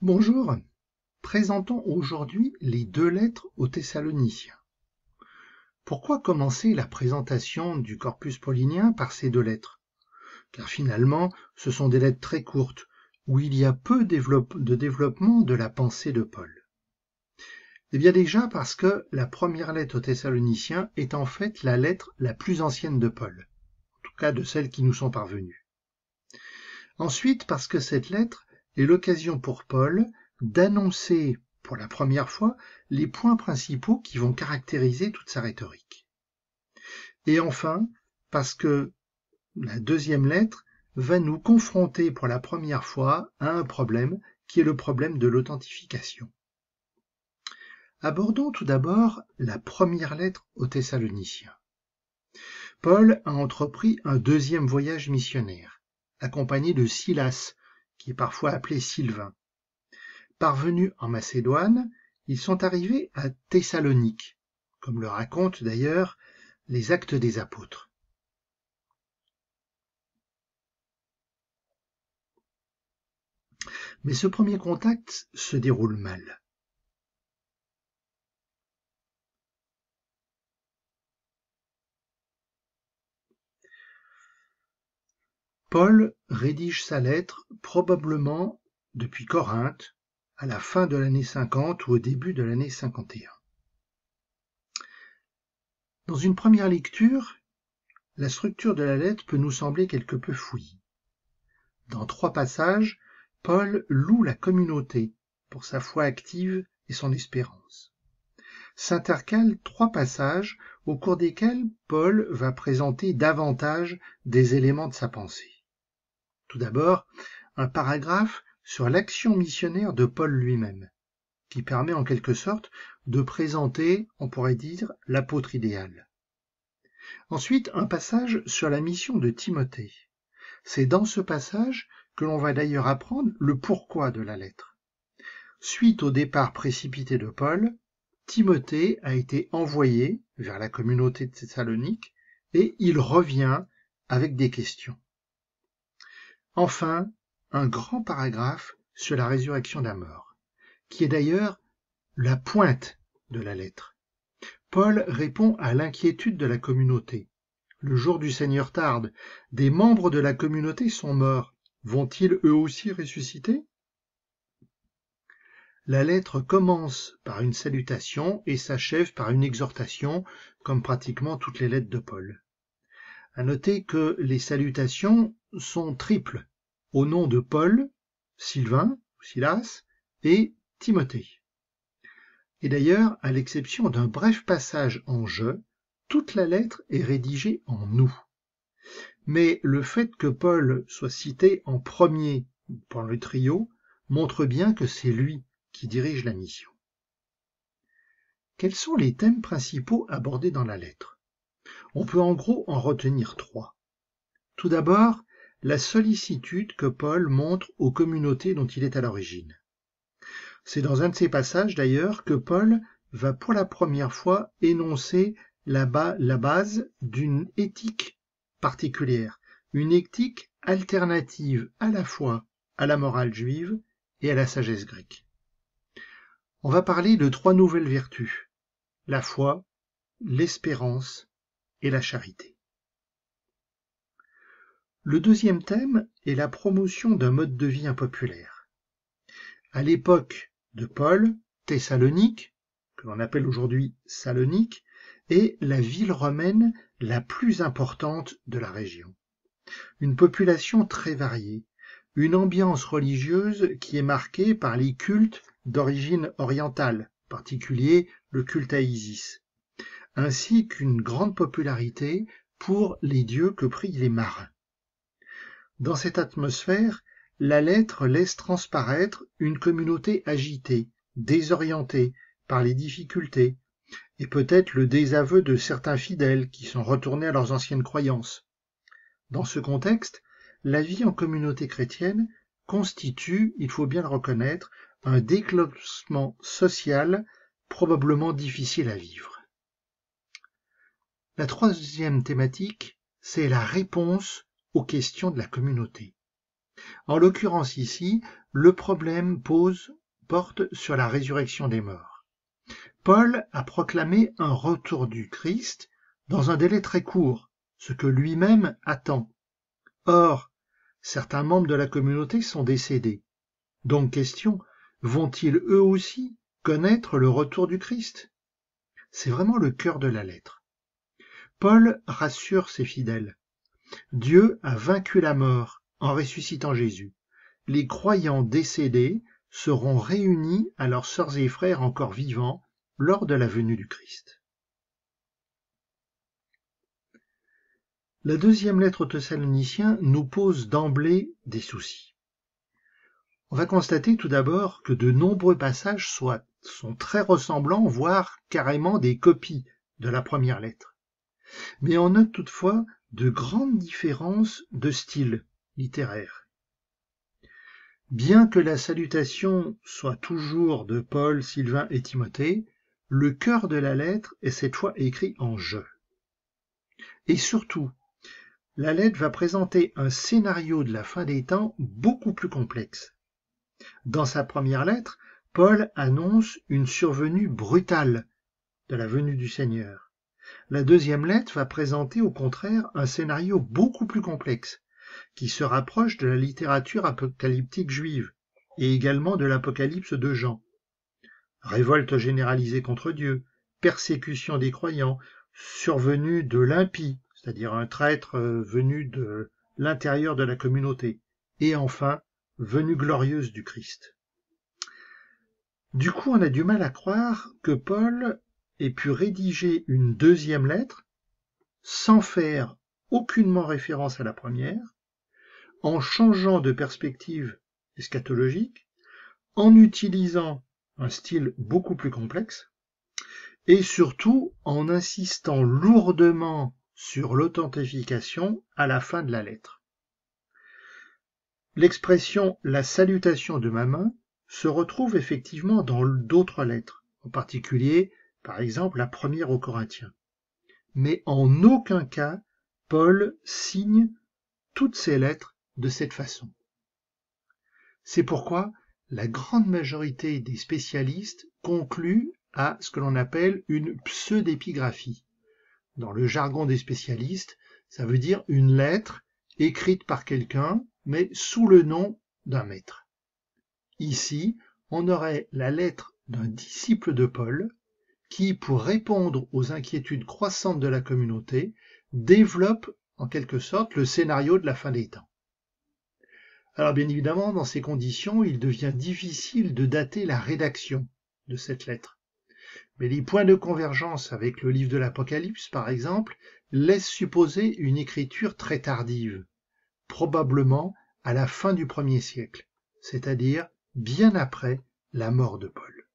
Bonjour, présentons aujourd'hui les deux lettres aux Thessaloniciens. Pourquoi commencer la présentation du corpus paulinien par ces deux lettres? Car finalement, ce sont des lettres très courtes, où il y a peu de développement de la pensée de Paul. Eh bien déjà parce que la première lettre aux Thessaloniciens est en fait la lettre la plus ancienne de Paul, en tout cas de celles qui nous sont parvenues. Ensuite parce que cette lettre est l'occasion pour Paul d'annoncer pour la première fois les points principaux qui vont caractériser toute sa rhétorique. Et enfin, parce que la deuxième lettre va nous confronter pour la première fois à un problème qui est le problème de l'authentification. Abordons tout d'abord la première lettre aux Thessaloniciens. Paul a entrepris un deuxième voyage missionnaire, accompagné de Silas, qui est parfois appelé Sylvain. Parvenus en Macédoine, ils sont arrivés à Thessalonique, comme le racontent d'ailleurs les Actes des Apôtres. Mais ce premier contact se déroule mal. Paul rédige sa lettre probablement depuis Corinthe, à la fin de l'année 50 ou au début de l'année 51. Dans une première lecture, la structure de la lettre peut nous sembler quelque peu fouillie. Dans 3 passages, Paul loue la communauté pour sa foi active et son espérance. S'intercalent 3 passages au cours desquels Paul va présenter davantage des éléments de sa pensée. Tout d'abord, un paragraphe sur l'action missionnaire de Paul lui-même, qui permet en quelque sorte de présenter, on pourrait dire, l'apôtre idéal. Ensuite, un passage sur la mission de Timothée. C'est dans ce passage que l'on va d'ailleurs apprendre le pourquoi de la lettre. Suite au départ précipité de Paul, Timothée a été envoyé vers la communauté de Thessalonique et il revient avec des questions. Enfin, un grand paragraphe sur la résurrection d'un mort, qui est d'ailleurs la pointe de la lettre. Paul répond à l'inquiétude de la communauté. Le jour du Seigneur tarde, des membres de la communauté sont morts. Vont-ils eux aussi ressusciter? La lettre commence par une salutation et s'achève par une exhortation, comme pratiquement toutes les lettres de Paul. À noter que les salutations sont triples, au nom de Paul, Sylvain, Silas et Timothée. Et d'ailleurs, à l'exception d'un bref passage en « je », toute la lettre est rédigée en « nous ». Mais le fait que Paul soit cité en premier pour le trio montre bien que c'est lui qui dirige la mission. Quels sont les thèmes principaux abordés dans la lettre? On peut en gros en retenir 3. Tout d'abord, la sollicitude que Paul montre aux communautés dont il est à l'origine. C'est dans un de ces passages d'ailleurs que Paul va pour la première fois énoncer la base d'une éthique particulière, une éthique alternative à la fois à la morale juive et à la sagesse grecque. On va parler de 3 nouvelles vertus, la foi, l'espérance et la charité. Le deuxième thème est la promotion d'un mode de vie impopulaire. À l'époque de Paul, Thessalonique, que l'on appelle aujourd'hui Salonique, est la ville romaine la plus importante de la région. Une population très variée, une ambiance religieuse qui est marquée par les cultes d'origine orientale, en particulier le culte à Isis, ainsi qu'une grande popularité pour les dieux que prient les marins. Dans cette atmosphère, la lettre laisse transparaître une communauté agitée, désorientée par les difficultés, et peut-être le désaveu de certains fidèles qui sont retournés à leurs anciennes croyances. Dans ce contexte, la vie en communauté chrétienne constitue, il faut bien le reconnaître, un déclenchement social probablement difficile à vivre. La troisième thématique, c'est la réponse aux questions de la communauté. En l'occurrence ici, le problème porte sur la résurrection des morts. Paul a proclamé un retour du Christ dans un délai très court, ce que lui-même attend. Or, certains membres de la communauté sont décédés. Donc question, vont-ils eux aussi connaître le retour du Christ? C'est vraiment le cœur de la lettre. Paul rassure ses fidèles. Dieu a vaincu la mort en ressuscitant Jésus. Les croyants décédés seront réunis à leurs sœurs et frères encore vivants lors de la venue du Christ. La deuxième lettre aux Thessaloniciens nous pose d'emblée des soucis. On va constater tout d'abord que de nombreux passages sont très ressemblants, voire carrément des copies de la première lettre. Mais on note toutefois de grandes différences de style littéraire. Bien que la salutation soit toujours de Paul, Sylvain et Timothée, le cœur de la lettre est cette fois écrit en « je ». Et surtout, la lettre va présenter un scénario de la fin des temps beaucoup plus complexe. Dans sa première lettre, Paul annonce une survenue brutale de la venue du Seigneur. La deuxième lettre va présenter au contraire un scénario beaucoup plus complexe, qui se rapproche de la littérature apocalyptique juive et également de l'Apocalypse de Jean. Révolte généralisée contre Dieu, persécution des croyants, survenue de l'impie, c'est-à-dire un traître venu de l'intérieur de la communauté, et enfin, venue glorieuse du Christ. Du coup, on a du mal à croire que Paul ait pu rédiger une deuxième lettre sans faire aucunement référence à la première, en changeant de perspective eschatologique, en utilisant un style beaucoup plus complexe, et surtout en insistant lourdement sur l'authentification à la fin de la lettre. L'expression « la salutation de ma main » se retrouve effectivement dans d'autres lettres, en particulier, par exemple, la première aux Corinthiens. Mais en aucun cas, Paul signe toutes ces lettres de cette façon. C'est pourquoi la grande majorité des spécialistes concluent à ce que l'on appelle une pseudépigraphie. Dans le jargon des spécialistes, ça veut dire une lettre écrite par quelqu'un, mais sous le nom d'un maître. Ici, on aurait la lettre d'un disciple de Paul qui, pour répondre aux inquiétudes croissantes de la communauté, développe en quelque sorte le scénario de la fin des temps. Alors bien évidemment, dans ces conditions, il devient difficile de dater la rédaction de cette lettre. Mais les points de convergence avec le livre de l'Apocalypse, par exemple, laissent supposer une écriture très tardive, probablement à la fin du 1er siècle, c'est-à-dire bien après la mort de Paul.